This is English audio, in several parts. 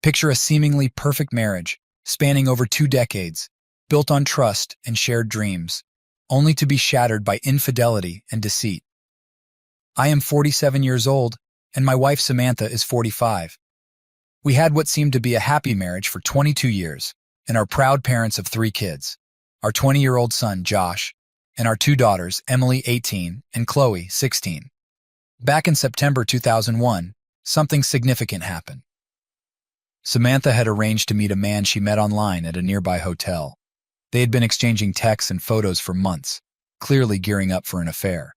Picture a seemingly perfect marriage, spanning over 2 decades, built on trust and shared dreams, only to be shattered by infidelity and deceit. I am 47 years old, and my wife Samantha is 45. We had what seemed to be a happy marriage for 22 years, and are proud parents of 3 kids, our 20-year-old son, Josh, and our 2 daughters, Emily, 18, and Chloe, 16. Back in September 2001, something significant happened. Samantha had arranged to meet a man she met online at a nearby hotel. They had been exchanging texts and photos for months, clearly gearing up for an affair.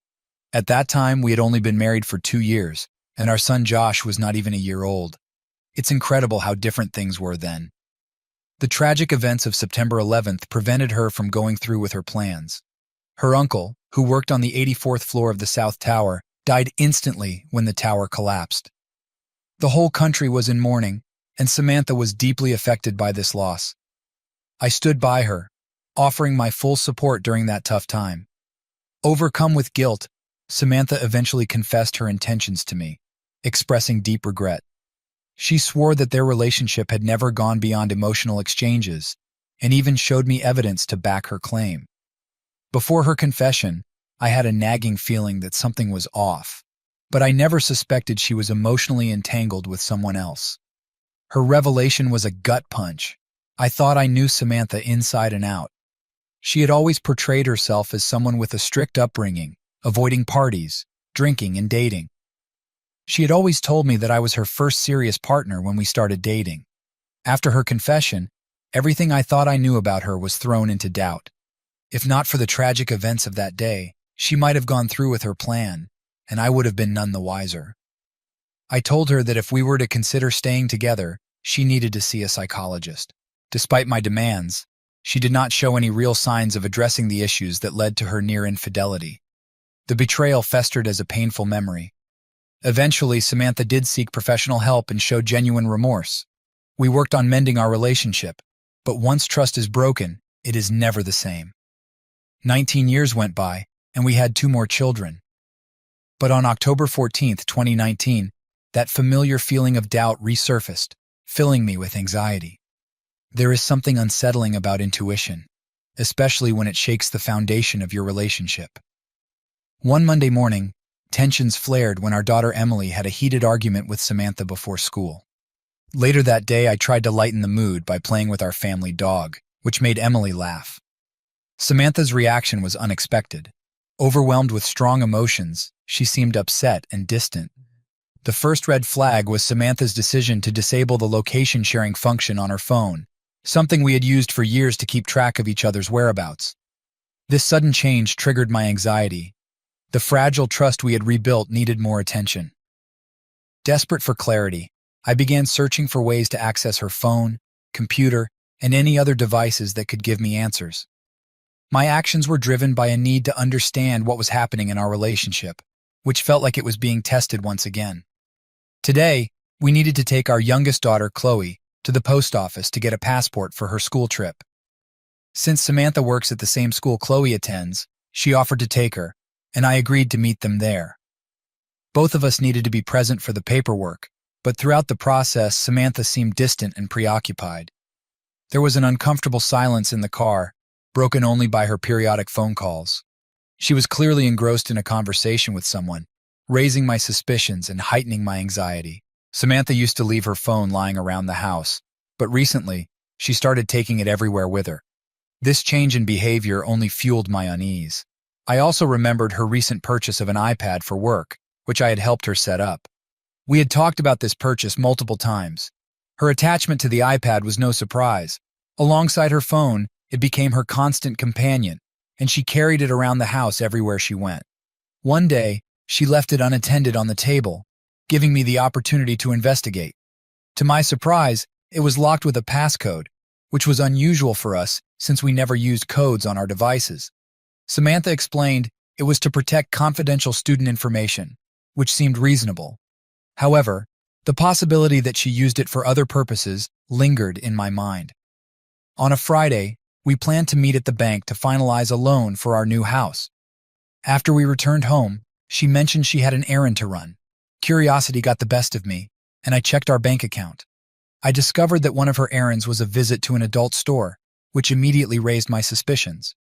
At that time, we had only been married for 2 years, and our son Josh was not even a year old. It's incredible how different things were then. The tragic events of September 11th prevented her from going through with her plans. Her uncle, who worked on the 84th floor of the South Tower, died instantly when the tower collapsed. The whole country was in mourning, and Samantha was deeply affected by this loss. I stood by her, offering my full support during that tough time. Overcome with guilt, Samantha eventually confessed her intentions to me, expressing deep regret. She swore that their relationship had never gone beyond emotional exchanges, and even showed me evidence to back her claim. Before her confession, I had a nagging feeling that something was off, but I never suspected she was emotionally entangled with someone else. Her revelation was a gut punch. I thought I knew Samantha inside and out. She had always portrayed herself as someone with a strict upbringing, avoiding parties, drinking, and dating. She had always told me that I was her first serious partner when we started dating. After her confession, everything I thought I knew about her was thrown into doubt. If not for the tragic events of that day, she might have gone through with her plan, and I would have been none the wiser. I told her that if we were to consider staying together, she needed to see a psychologist. Despite my demands, she did not show any real signs of addressing the issues that led to her near infidelity. The betrayal festered as a painful memory. Eventually, Samantha did seek professional help and showed genuine remorse. We worked on mending our relationship, but once trust is broken, it is never the same. 19 years went by, and we had 2 more children. But on October 14, 2019, that familiar feeling of doubt resurfaced, filling me with anxiety. There is something unsettling about intuition, especially when it shakes the foundation of your relationship. One Monday morning, tensions flared when our daughter Emily had a heated argument with Samantha before school. Later that day, I tried to lighten the mood by playing with our family dog, which made Emily laugh. Samantha's reaction was unexpected. Overwhelmed with strong emotions, she seemed upset and distant. The first red flag was Samantha's decision to disable the location sharing function on her phone, something we had used for years to keep track of each other's whereabouts. This sudden change triggered my anxiety. The fragile trust we had rebuilt needed more attention. Desperate for clarity, I began searching for ways to access her phone, computer, and any other devices that could give me answers. My actions were driven by a need to understand what was happening in our relationship, which felt like it was being tested once again. Today, we needed to take our youngest daughter, Chloe, to the post office to get a passport for her school trip. Since Samantha works at the same school Chloe attends, she offered to take her, and I agreed to meet them there. Both of us needed to be present for the paperwork, but throughout the process, Samantha seemed distant and preoccupied. There was an uncomfortable silence in the car, broken only by her periodic phone calls. She was clearly engrossed in a conversation with someone, raising my suspicions and heightening my anxiety. Samantha used to leave her phone lying around the house, but recently, she started taking it everywhere with her. This change in behavior only fueled my unease. I also remembered her recent purchase of an iPad for work, which I had helped her set up. We had talked about this purchase multiple times. Her attachment to the iPad was no surprise. Alongside her phone, it became her constant companion, and she carried it around the house everywhere she went. One day, she left it unattended on the table, giving me the opportunity to investigate. To my surprise, it was locked with a passcode, which was unusual for us since we never used codes on our devices. Samantha explained it was to protect confidential student information, which seemed reasonable. However, the possibility that she used it for other purposes lingered in my mind. On a Friday, we planned to meet at the bank to finalize a loan for our new house. After we returned home, she mentioned she had an errand to run. Curiosity got the best of me, and I checked our bank account. I discovered that one of her errands was a visit to an adult store, which immediately raised my suspicions.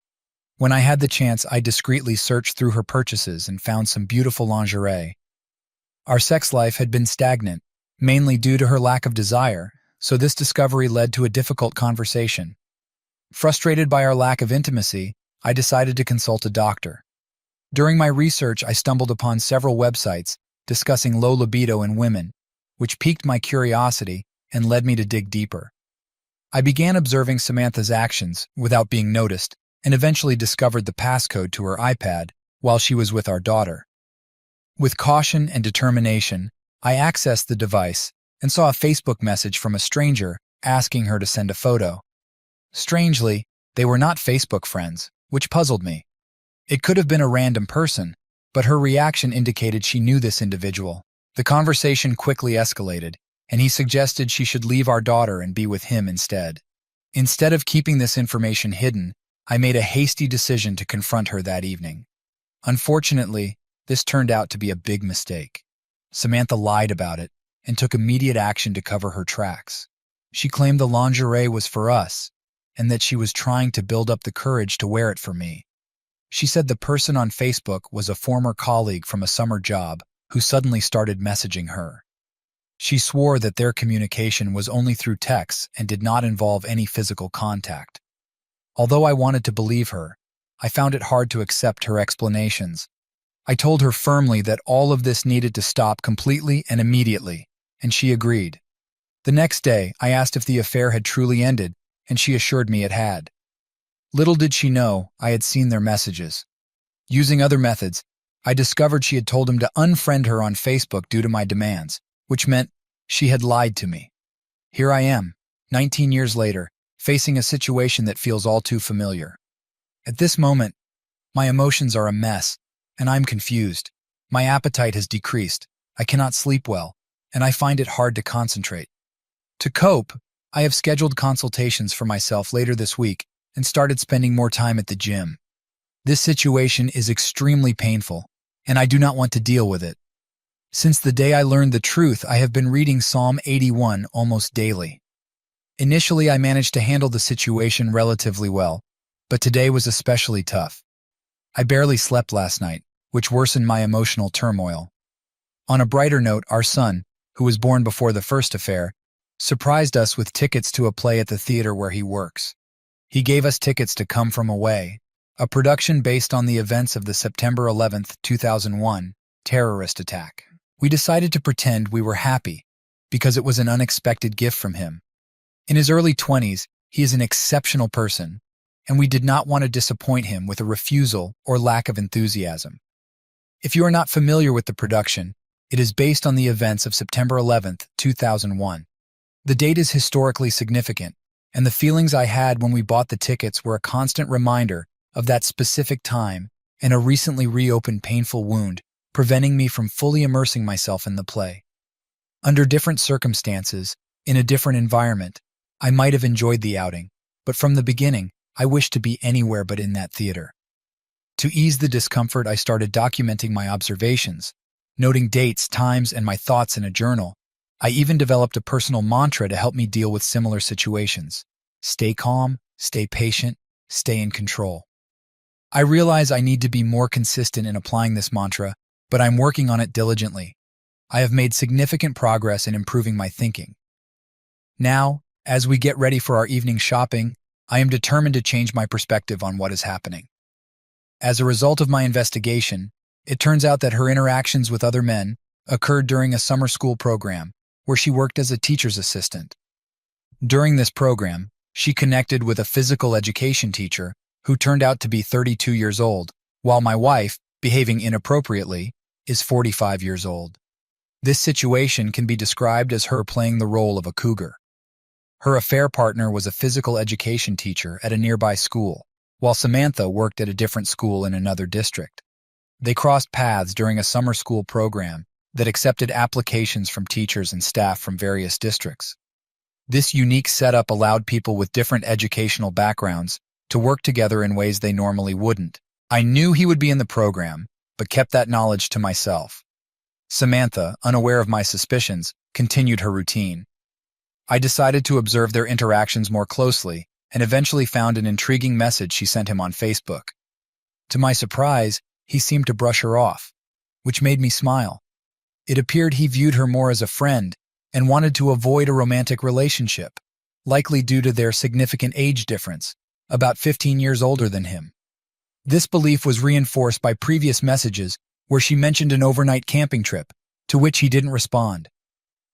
When I had the chance, I discreetly searched through her purchases and found some beautiful lingerie. Our sex life had been stagnant, mainly due to her lack of desire, so this discovery led to a difficult conversation. Frustrated by our lack of intimacy, I decided to consult a doctor. During my research, I stumbled upon several websites discussing low libido in women, which piqued my curiosity and led me to dig deeper. I began observing Samantha's actions without being noticed and eventually discovered the passcode to her iPad while she was with our daughter. With caution and determination, I accessed the device and saw a Facebook message from a stranger asking her to send a photo. Strangely, they were not Facebook friends, which puzzled me. It could have been a random person, but her reaction indicated she knew this individual. The conversation quickly escalated, and he suggested she should leave our daughter and be with him instead. Instead of keeping this information hidden, I made a hasty decision to confront her that evening. Unfortunately, this turned out to be a big mistake. Samantha lied about it and took immediate action to cover her tracks. She claimed the lingerie was for us and that she was trying to build up the courage to wear it for me. She said the person on Facebook was a former colleague from a summer job who suddenly started messaging her. She swore that their communication was only through texts and did not involve any physical contact. Although I wanted to believe her, I found it hard to accept her explanations. I told her firmly that all of this needed to stop completely and immediately, and she agreed. The next day, I asked if the affair had truly ended, and she assured me it had. Little did she know I had seen their messages. Using other methods, I discovered she had told him to unfriend her on Facebook due to my demands, which meant she had lied to me. Here I am, 19 years later, facing a situation that feels all too familiar. At this moment, my emotions are a mess, and I'm confused. My appetite has decreased, I cannot sleep well, and I find it hard to concentrate. To cope, I have scheduled consultations for myself later this week and started spending more time at the gym. This situation is extremely painful, and I do not want to deal with it. Since the day I learned the truth, I have been reading Psalm 81 almost daily. Initially, I managed to handle the situation relatively well, but today was especially tough. I barely slept last night, which worsened my emotional turmoil. On a brighter note, our son, who was born before the first affair, surprised us with tickets to a play at the theater where he works. He gave us tickets to Come From Away, a production based on the events of the September 11th, 2001 terrorist attack. We decided to pretend we were happy because it was an unexpected gift from him. In his early 20s, he is an exceptional person, and we did not want to disappoint him with a refusal or lack of enthusiasm. If you are not familiar with the production, it is based on the events of September 11th, 2001. The date is historically significant, and the feelings I had when we bought the tickets were a constant reminder of that specific time and a recently reopened painful wound, preventing me from fully immersing myself in the play. Under different circumstances, in a different environment, I might have enjoyed the outing, but from the beginning, I wished to be anywhere but in that theater. To ease the discomfort, I started documenting my observations, noting dates, times, and my thoughts in a journal. I even developed a personal mantra to help me deal with similar situations. Stay calm, stay patient, stay in control. I realize I need to be more consistent in applying this mantra, but I'm working on it diligently. I have made significant progress in improving my thinking. Now, as we get ready for our evening shopping, I am determined to change my perspective on what is happening. As a result of my investigation, it turns out that her interactions with other men occurred during a summer school program where she worked as a teacher's assistant. During this program, she connected with a physical education teacher who turned out to be 32 years old, while my wife, behaving inappropriately, is 45 years old. This situation can be described as her playing the role of a cougar. Her affair partner was a physical education teacher at a nearby school, while Samantha worked at a different school in another district. They crossed paths during a summer school program that accepted applications from teachers and staff from various districts. This unique setup allowed people with different educational backgrounds to work together in ways they normally wouldn't. I knew he would be in the program, but kept that knowledge to myself. Samantha, unaware of my suspicions, continued her routine. I decided to observe their interactions more closely and eventually found an intriguing message she sent him on Facebook. To my surprise, he seemed to brush her off, which made me smile. It appeared he viewed her more as a friend and wanted to avoid a romantic relationship, likely due to their significant age difference, about 15 years older than him. This belief was reinforced by previous messages where she mentioned an overnight camping trip, to which he didn't respond.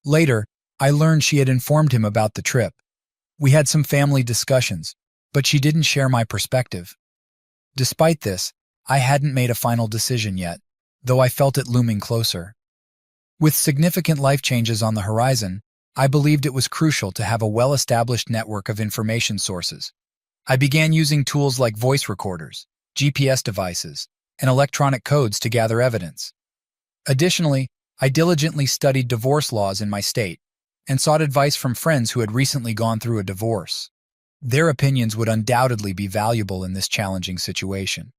Later, I learned she had informed him about the trip. We had some family discussions, but she didn't share my perspective. Despite this, I hadn't made a final decision yet, though I felt it looming closer. With significant life changes on the horizon, I believed it was crucial to have a well-established network of information sources. I began using tools like voice recorders, GPS devices, and electronic codes to gather evidence. Additionally, I diligently studied divorce laws in my state and sought advice from friends who had recently gone through a divorce. Their opinions would undoubtedly be valuable in this challenging situation.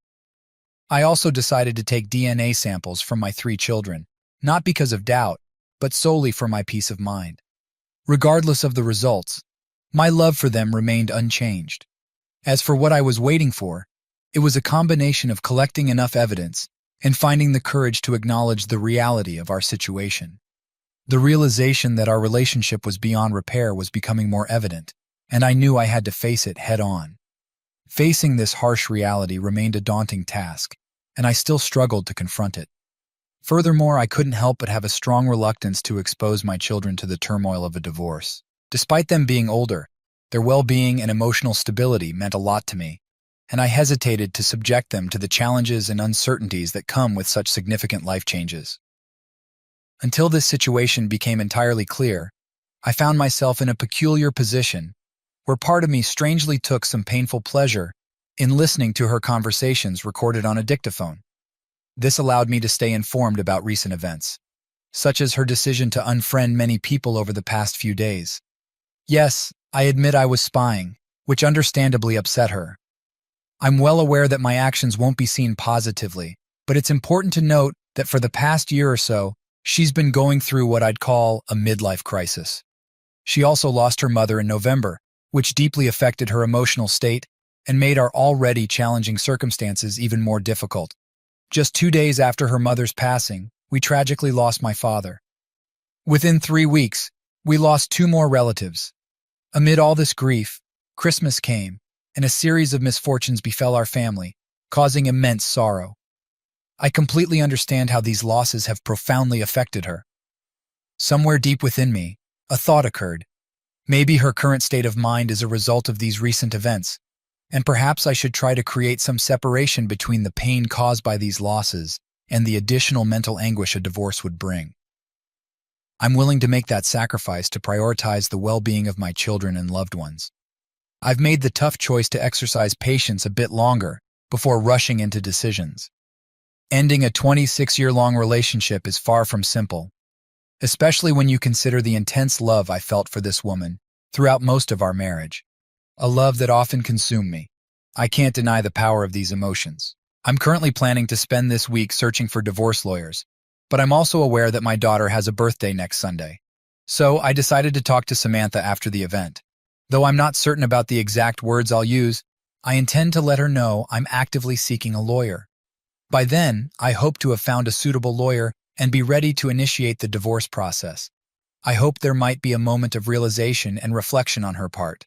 I also decided to take DNA samples from my 3 children, not because of doubt, but solely for my peace of mind. Regardless of the results, my love for them remained unchanged. As for what I was waiting for, it was a combination of collecting enough evidence and finding the courage to acknowledge the reality of our situation. The realization that our relationship was beyond repair was becoming more evident, and I knew I had to face it head-on. Facing this harsh reality remained a daunting task, and I still struggled to confront it. Furthermore, I couldn't help but have a strong reluctance to expose my children to the turmoil of a divorce. Despite them being older, their well-being and emotional stability meant a lot to me, and I hesitated to subject them to the challenges and uncertainties that come with such significant life changes. Until this situation became entirely clear, I found myself in a peculiar position where part of me strangely took some painful pleasure in listening to her conversations recorded on a dictaphone. This allowed me to stay informed about recent events, such as her decision to unfriend many people over the past few days. Yes, I admit I was spying, which understandably upset her. I'm well aware that my actions won't be seen positively, but it's important to note that for the past year or so, she's been going through what I'd call a midlife crisis. She also lost her mother in November, which deeply affected her emotional state and made our already challenging circumstances even more difficult. Just 2 days after her mother's passing, we tragically lost my father. Within 3 weeks, we lost 2 more relatives. Amid all this grief, Christmas came, and a series of misfortunes befell our family, causing immense sorrow. I completely understand how these losses have profoundly affected her. Somewhere deep within me, a thought occurred. Maybe her current state of mind is a result of these recent events, and perhaps I should try to create some separation between the pain caused by these losses and the additional mental anguish a divorce would bring. I'm willing to make that sacrifice to prioritize the well-being of my children and loved ones. I've made the tough choice to exercise patience a bit longer before rushing into decisions. Ending a 26-year-long relationship is far from simple, especially when you consider the intense love I felt for this woman throughout most of our marriage. A love that often consumed me. I can't deny the power of these emotions. I'm currently planning to spend this week searching for divorce lawyers, but I'm also aware that my daughter has a birthday next Sunday. So I decided to talk to Samantha after the event. Though I'm not certain about the exact words I'll use, I intend to let her know I'm actively seeking a lawyer. By then, I hope to have found a suitable lawyer and be ready to initiate the divorce process. I hope there might be a moment of realization and reflection on her part.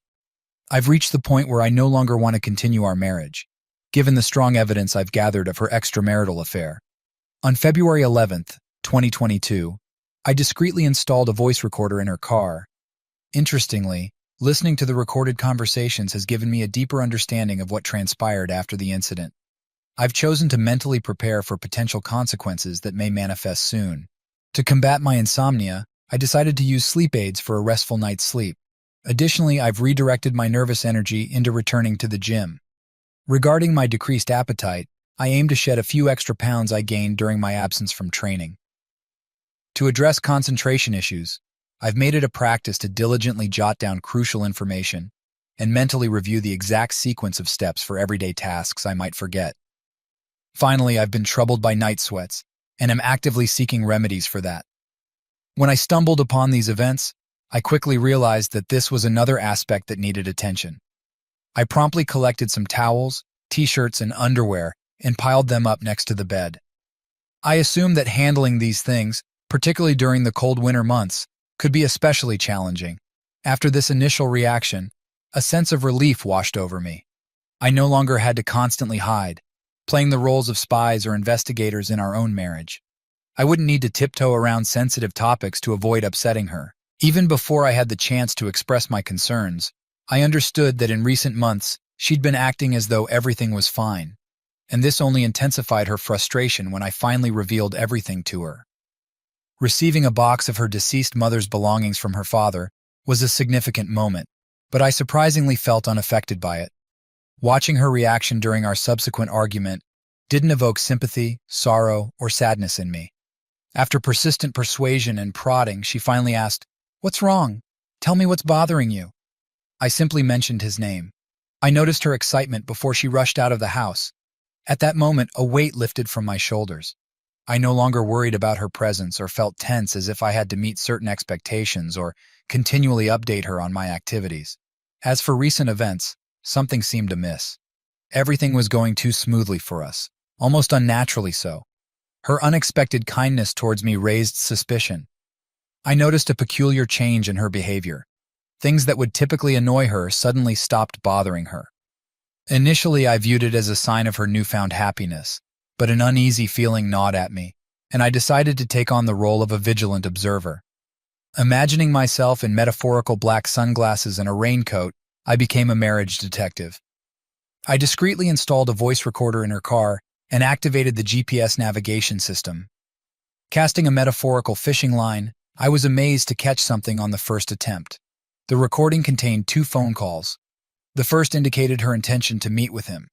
I've reached the point where I no longer want to continue our marriage, given the strong evidence I've gathered of her extramarital affair. On February 11th, 2022, I discreetly installed a voice recorder in her car. Interestingly, listening to the recorded conversations has given me a deeper understanding of what transpired after the incident. I've chosen to mentally prepare for potential consequences that may manifest soon. To combat my insomnia, I decided to use sleep aids for a restful night's sleep. Additionally, I've redirected my nervous energy into returning to the gym. Regarding my decreased appetite, I aim to shed a few extra pounds I gained during my absence from training. To address concentration issues, I've made it a practice to diligently jot down crucial information and mentally review the exact sequence of steps for everyday tasks I might forget. Finally, I've been troubled by night sweats and am actively seeking remedies for that. When I stumbled upon these events, I quickly realized that this was another aspect that needed attention. I promptly collected some towels, t-shirts, and underwear and piled them up next to the bed. I assumed that handling these things, particularly during the cold winter months, could be especially challenging. After this initial reaction, a sense of relief washed over me. I no longer had to constantly hide, playing the roles of spies or investigators in our own marriage. I wouldn't need to tiptoe around sensitive topics to avoid upsetting her. Even before I had the chance to express my concerns, I understood that in recent months, she'd been acting as though everything was fine, and this only intensified her frustration when I finally revealed everything to her. Receiving a box of her deceased mother's belongings from her father was a significant moment, but I surprisingly felt unaffected by it. Watching her reaction during our subsequent argument didn't evoke sympathy, sorrow, or sadness in me. After persistent persuasion and prodding, she finally asked, "What's wrong? Tell me what's bothering you." I simply mentioned his name. I noticed her excitement before she rushed out of the house. At that moment, a weight lifted from my shoulders. I no longer worried about her presence or felt tense as if I had to meet certain expectations or continually update her on my activities. As for recent events, something seemed amiss. Everything was going too smoothly for us, almost unnaturally so. Her unexpected kindness towards me raised suspicion. I noticed a peculiar change in her behavior. Things that would typically annoy her suddenly stopped bothering her. Initially, I viewed it as a sign of her newfound happiness, but an uneasy feeling gnawed at me, and I decided to take on the role of a vigilant observer. Imagining myself in metaphorical black sunglasses and a raincoat, I became a marriage detective. I discreetly installed a voice recorder in her car and activated the GPS navigation system. Casting a metaphorical fishing line, I was amazed to catch something on the first attempt. The recording contained 2 phone calls. The first indicated her intention to meet with him.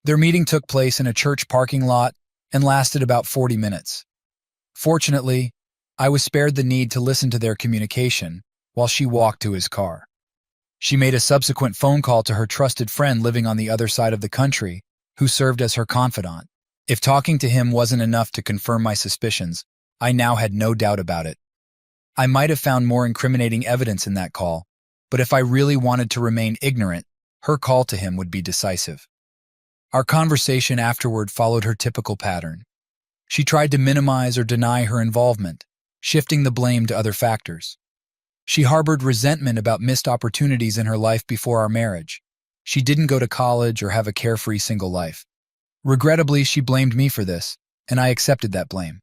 Their meeting took place in a church parking lot and lasted about 40 minutes. Fortunately, I was spared the need to listen to their communication while she walked to his car. She made a subsequent phone call to her trusted friend living on the other side of the country, who served as her confidant. If talking to him wasn't enough to confirm my suspicions, I now had no doubt about it. I might have found more incriminating evidence in that call, but if I really wanted to remain ignorant, her call to him would be decisive. Our conversation afterward followed her typical pattern. She tried to minimize or deny her involvement, shifting the blame to other factors. She harbored resentment about missed opportunities in her life before our marriage. She didn't go to college or have a carefree single life. Regrettably, she blamed me for this, and I accepted that blame.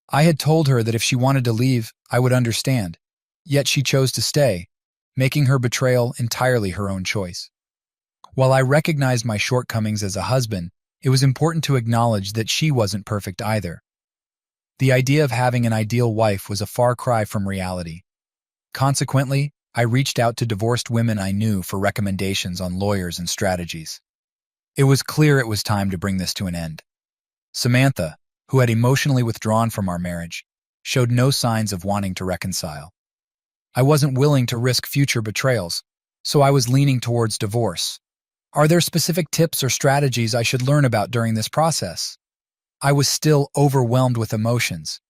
I had told her that if she wanted to leave, I would understand, yet she chose to stay, making her betrayal entirely her own choice. While I recognized my shortcomings as a husband, it was important to acknowledge that she wasn't perfect either. The idea of having an ideal wife was a far cry from reality. Consequently, I reached out to divorced women I knew for recommendations on lawyers and strategies. It was clear it was time to bring this to an end. Samantha, who had emotionally withdrawn from our marriage, showed no signs of wanting to reconcile. I wasn't willing to risk future betrayals, so I was leaning towards divorce. Are there specific tips or strategies I should learn about during this process? I was still overwhelmed with emotions.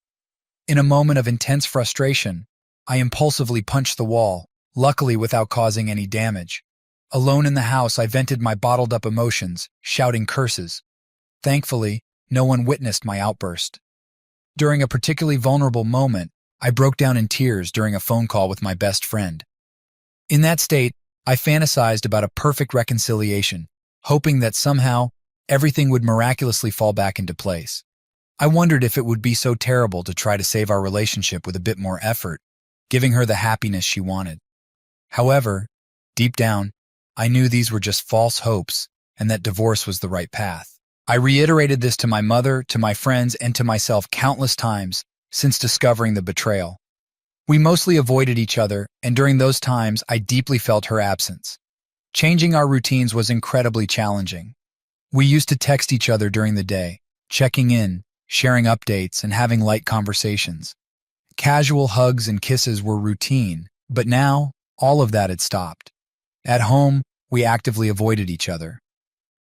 In a moment of intense frustration, I impulsively punched the wall, luckily without causing any damage. Alone in the house, I vented my bottled-up emotions, shouting curses. Thankfully, no one witnessed my outburst. During a particularly vulnerable moment, I broke down in tears during a phone call with my best friend. In that state, I fantasized about a perfect reconciliation, hoping that somehow everything would miraculously fall back into place. I wondered if it would be so terrible to try to save our relationship with a bit more effort, giving her the happiness she wanted. However, deep down, I knew these were just false hopes and that divorce was the right path. I reiterated this to my mother, to my friends, and to myself countless times since discovering the betrayal. We mostly avoided each other, and during those times, I deeply felt her absence. Changing our routines was incredibly challenging. We used to text each other during the day, checking in, sharing updates, and having light conversations. Casual hugs and kisses were routine, but now, all of that had stopped. At home, we actively avoided each other.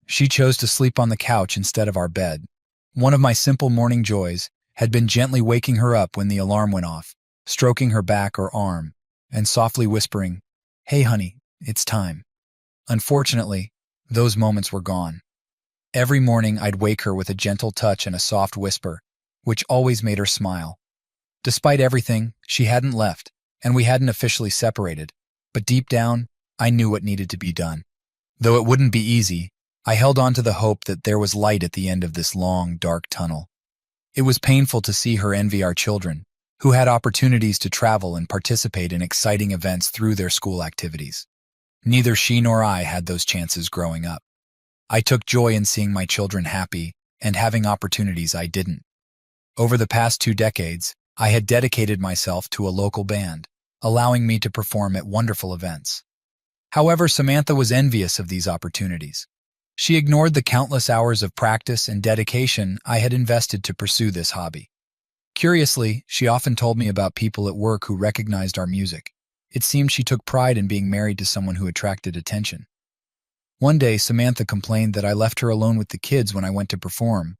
She chose to sleep on the couch instead of our bed. One of my simple morning joys had been gently waking her up when the alarm went off, stroking her back or arm, and softly whispering, "Hey honey, it's time." Unfortunately, those moments were gone. Every morning I'd wake her with a gentle touch and a soft whisper, which always made her smile. Despite everything, she hadn't left, and we hadn't officially separated, but deep down, I knew what needed to be done. Though it wouldn't be easy, I held on to the hope that there was light at the end of this long, dark tunnel. It was painful to see her envy our children, who had opportunities to travel and participate in exciting events through their school activities. Neither she nor I had those chances growing up. I took joy in seeing my children happy and having opportunities I didn't. Over the past 2 decades, I had dedicated myself to a local band, allowing me to perform at wonderful events. However, Samantha was envious of these opportunities. She ignored the countless hours of practice and dedication I had invested to pursue this hobby. Curiously, she often told me about people at work who recognized our music. It seemed she took pride in being married to someone who attracted attention. One day, Samantha complained that I left her alone with the kids when I went to perform,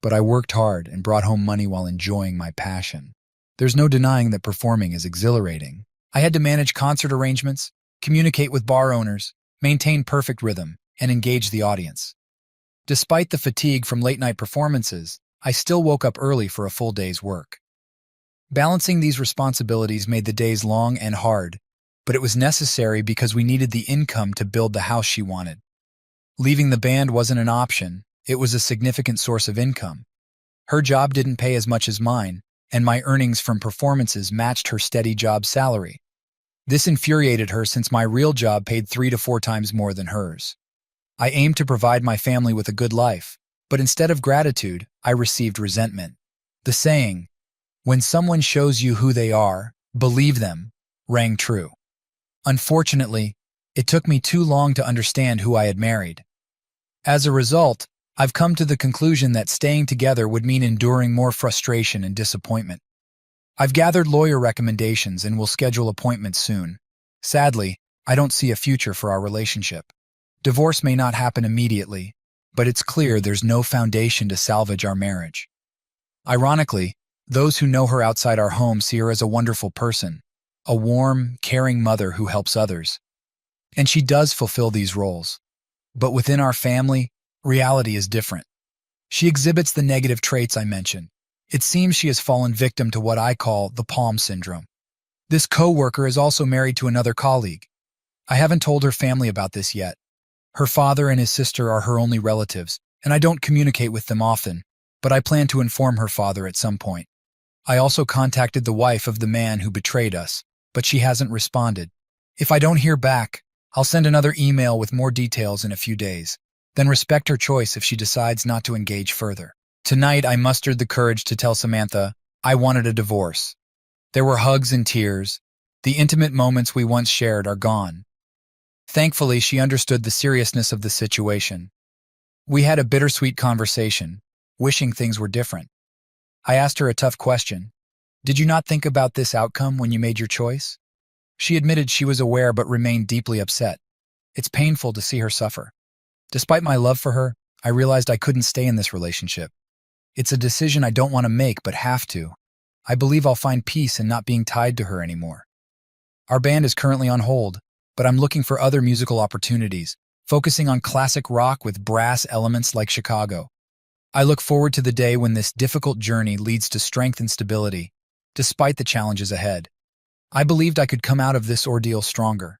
but I worked hard and brought home money while enjoying my passion. There's no denying that performing is exhilarating. I had to manage concert arrangements, communicate with bar owners, maintain perfect rhythm, and engage the audience. Despite the fatigue from late-night performances, I still woke up early for a full day's work. Balancing these responsibilities made the days long and hard, but it was necessary because we needed the income to build the house she wanted. Leaving the band wasn't an option, it was a significant source of income. Her job didn't pay as much as mine, and my earnings from performances matched her steady job salary. This infuriated her since my real job paid 3 to 4 times more than hers. I aimed to provide my family with a good life, but instead of gratitude, I received resentment. The saying, "When someone shows you who they are, believe them," rang true. Unfortunately, it took me too long to understand who I had married. As a result, I've come to the conclusion that staying together would mean enduring more frustration and disappointment. I've gathered lawyer recommendations and will schedule appointments soon. Sadly, I don't see a future for our relationship. Divorce may not happen immediately, but it's clear there's no foundation to salvage our marriage. Ironically, those who know her outside our home see her as a wonderful person, a warm, caring mother who helps others. And she does fulfill these roles. But within our family, reality is different. She exhibits the negative traits I mentioned. It seems she has fallen victim to what I call the Palm syndrome. This co-worker is also married to another colleague. I haven't told her family about this yet. Her father and his sister are her only relatives, and I don't communicate with them often, but I plan to inform her father at some point. I also contacted the wife of the man who betrayed us, but she hasn't responded. If I don't hear back, I'll send another email with more details in a few days, then respect her choice if she decides not to engage further. Tonight, I mustered the courage to tell Samantha I wanted a divorce. There were hugs and tears. The intimate moments we once shared are gone. Thankfully, she understood the seriousness of the situation. We had a bittersweet conversation, wishing things were different. I asked her a tough question. Did you not think about this outcome when you made your choice? She admitted she was aware but remained deeply upset. It's painful to see her suffer. Despite my love for her, I realized I couldn't stay in this relationship. It's a decision I don't want to make but have to. I believe I'll find peace in not being tied to her anymore. Our band is currently on hold, but I'm looking for other musical opportunities, focusing on classic rock with brass elements like Chicago. I look forward to the day when this difficult journey leads to strength and stability, despite the challenges ahead. I believed I could come out of this ordeal stronger.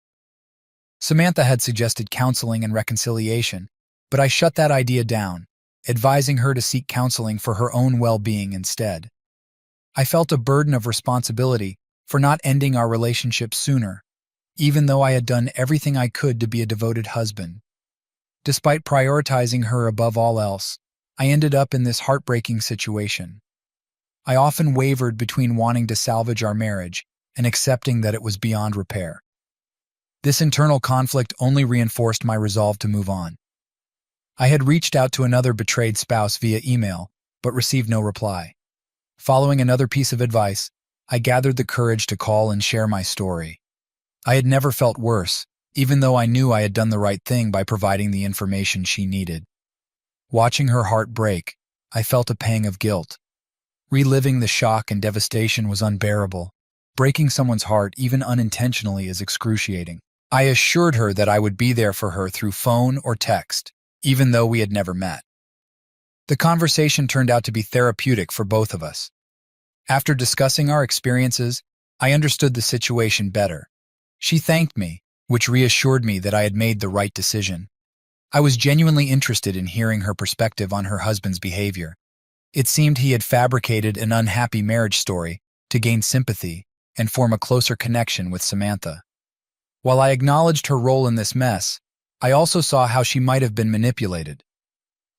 Samantha had suggested counseling and reconciliation, but I shut that idea down, advising her to seek counseling for her own well-being instead. I felt a burden of responsibility for not ending our relationship sooner, even though I had done everything I could to be a devoted husband. Despite prioritizing her above all else, I ended up in this heartbreaking situation. I often wavered between wanting to salvage our marriage and accepting that it was beyond repair. This internal conflict only reinforced my resolve to move on. I had reached out to another betrayed spouse via email, but received no reply. Following another piece of advice, I gathered the courage to call and share my story. I had never felt worse, even though I knew I had done the right thing by providing the information she needed. Watching her heart break, I felt a pang of guilt. Reliving the shock and devastation was unbearable. Breaking someone's heart, even unintentionally, is excruciating. I assured her that I would be there for her through phone or text, even though we had never met. The conversation turned out to be therapeutic for both of us. After discussing our experiences, I understood the situation better. She thanked me, which reassured me that I had made the right decision. I was genuinely interested in hearing her perspective on her husband's behavior. It seemed he had fabricated an unhappy marriage story to gain sympathy and form a closer connection with Samantha. While I acknowledged her role in this mess, I also saw how she might have been manipulated.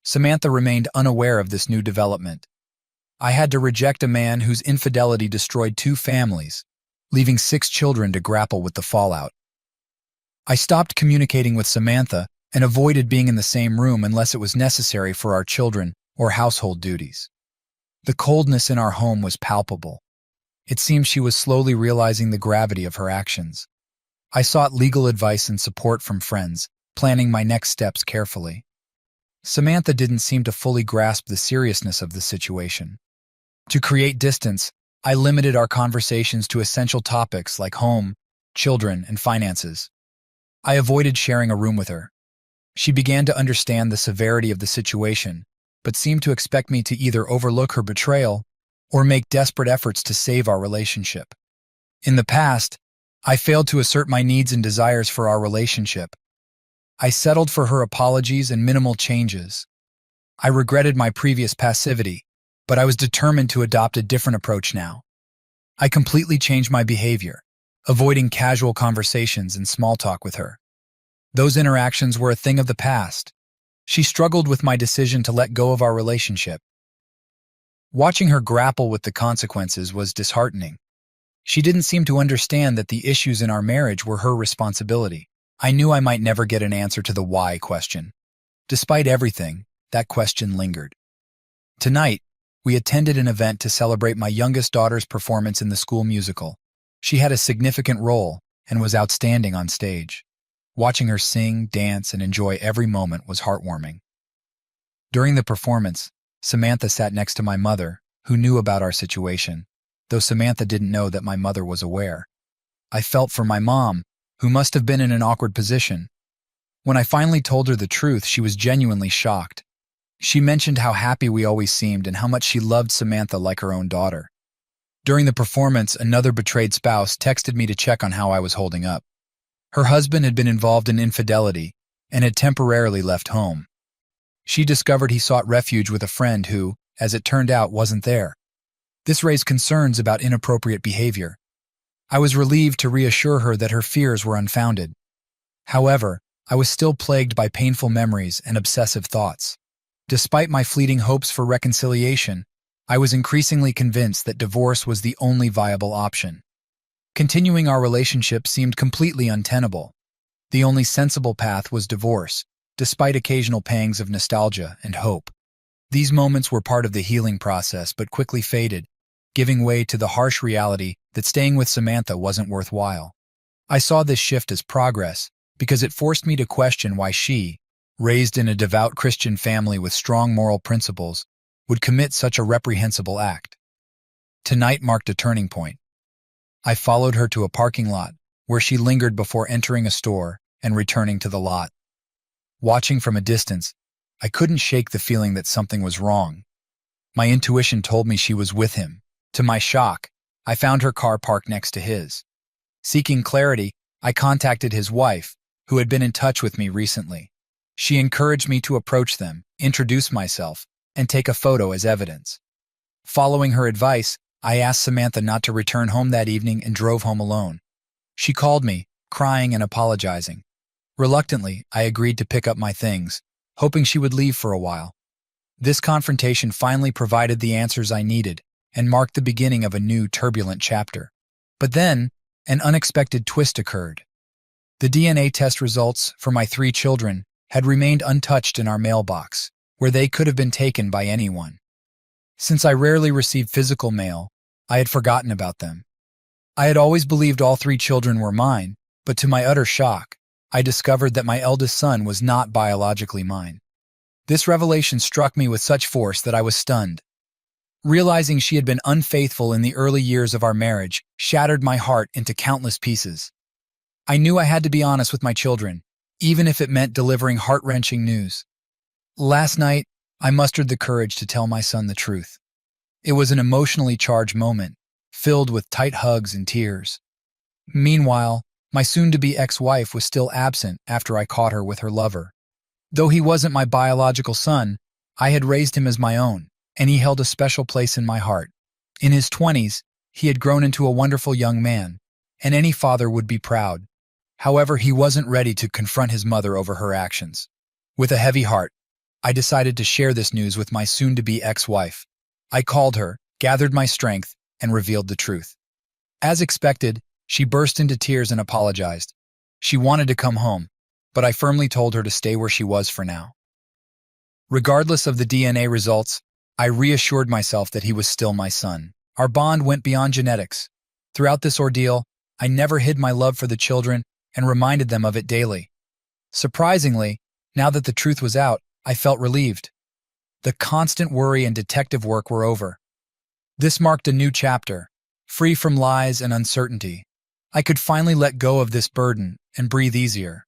Samantha remained unaware of this new development. I had to reject a man whose infidelity destroyed 2 families, leaving 6 children to grapple with the fallout. I stopped communicating with Samantha and avoided being in the same room unless it was necessary for our children or household duties. The coldness in our home was palpable. It seemed she was slowly realizing the gravity of her actions. I sought legal advice and support from friends, planning my next steps carefully. Samantha didn't seem to fully grasp the seriousness of the situation. To create distance, I limited our conversations to essential topics like home, children, and finances. I avoided sharing a room with her. She began to understand the severity of the situation, but seemed to expect me to either overlook her betrayal or make desperate efforts to save our relationship. In the past, I failed to assert my needs and desires for our relationship. I settled for her apologies and minimal changes. I regretted my previous passivity, but I was determined to adopt a different approach now. I completely changed my behavior, avoiding casual conversations and small talk with her. Those interactions were a thing of the past. She struggled with my decision to let go of our relationship. Watching her grapple with the consequences was disheartening. She didn't seem to understand that the issues in our marriage were her responsibility. I knew I might never get an answer to the why question. Despite everything, that question lingered. Tonight, we attended an event to celebrate my youngest daughter's performance in the school musical. She had a significant role and was outstanding on stage. Watching her sing, dance, and enjoy every moment was heartwarming. During the performance, Samantha sat next to my mother, who knew about our situation, though Samantha didn't know that my mother was aware. I felt for my mom, who must have been in an awkward position. When I finally told her the truth, she was genuinely shocked. She mentioned how happy we always seemed and how much she loved Samantha like her own daughter. During the performance, another betrayed spouse texted me to check on how I was holding up. Her husband had been involved in infidelity and had temporarily left home. She discovered he sought refuge with a friend who, as it turned out, wasn't there. This raised concerns about inappropriate behavior. I was relieved to reassure her that her fears were unfounded. However, I was still plagued by painful memories and obsessive thoughts. Despite my fleeting hopes for reconciliation, I was increasingly convinced that divorce was the only viable option. Continuing our relationship seemed completely untenable. The only sensible path was divorce, despite occasional pangs of nostalgia and hope. These moments were part of the healing process but quickly faded, giving way to the harsh reality that staying with Samantha wasn't worthwhile. I saw this shift as progress because it forced me to question why she, raised in a devout Christian family with strong moral principles, would commit such a reprehensible act. Tonight marked a turning point. I followed her to a parking lot, where she lingered before entering a store and returning to the lot. Watching from a distance, I couldn't shake the feeling that something was wrong. My intuition told me she was with him. To my shock, I found her car parked next to his. Seeking clarity, I contacted his wife, who had been in touch with me recently. She encouraged me to approach them, introduce myself, and take a photo as evidence. Following her advice, I asked Samantha not to return home that evening and drove home alone. She called me, crying and apologizing. Reluctantly, I agreed to pick up my things, hoping she would leave for a while. This confrontation finally provided the answers I needed and marked the beginning of a new turbulent chapter. But then, an unexpected twist occurred. The DNA test results for my 3 children had remained untouched in our mailbox, where they could have been taken by anyone. Since I rarely received physical mail, I had forgotten about them. I had always believed all 3 children were mine, but to my utter shock, I discovered that my eldest son was not biologically mine. This revelation struck me with such force that I was stunned. Realizing she had been unfaithful in the early years of our marriage shattered my heart into countless pieces. I knew I had to be honest with my children, even if it meant delivering heart-wrenching news. Last night, I mustered the courage to tell my son the truth. It was an emotionally charged moment, filled with tight hugs and tears. Meanwhile, my soon-to-be ex-wife was still absent after I caught her with her lover. Though he wasn't my biological son, I had raised him as my own, and he held a special place in my heart. In his 20s, he had grown into a wonderful young man, and any father would be proud. However, he wasn't ready to confront his mother over her actions. With a heavy heart, I decided to share this news with my soon-to-be ex-wife. I called her, gathered my strength, and revealed the truth. As expected, she burst into tears and apologized. She wanted to come home, but I firmly told her to stay where she was for now. Regardless of the DNA results, I reassured myself that he was still my son. Our bond went beyond genetics. Throughout this ordeal, I never hid my love for the children and reminded them of it daily. Surprisingly, now that the truth was out, I felt relieved. The constant worry and detective work were over. This marked a new chapter, free from lies and uncertainty. I could finally let go of this burden and breathe easier.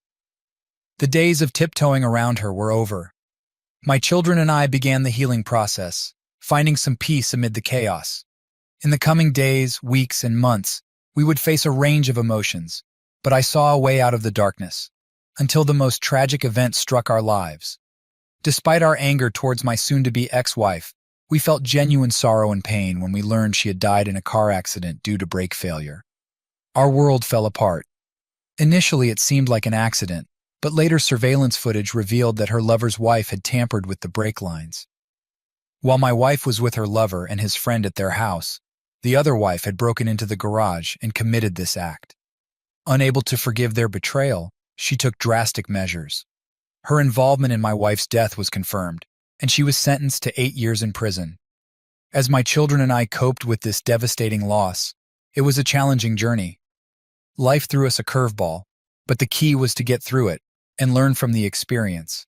The days of tiptoeing around her were over. My children and I began the healing process, finding some peace amid the chaos. In the coming days, weeks, and months, we would face a range of emotions, but I saw a way out of the darkness, until the most tragic event struck our lives. Despite our anger towards my soon-to-be ex-wife, we felt genuine sorrow and pain when we learned she had died in a car accident due to brake failure. Our world fell apart. Initially, it seemed like an accident, but later surveillance footage revealed that her lover's wife had tampered with the brake lines. While my wife was with her lover and his friend at their house, the other wife had broken into the garage and committed this act. Unable to forgive their betrayal, she took drastic measures. Her involvement in my wife's death was confirmed, and she was sentenced to 8 years in prison. As my children and I coped with this devastating loss, it was a challenging journey. Life threw us a curveball, but the key was to get through it and learn from the experience.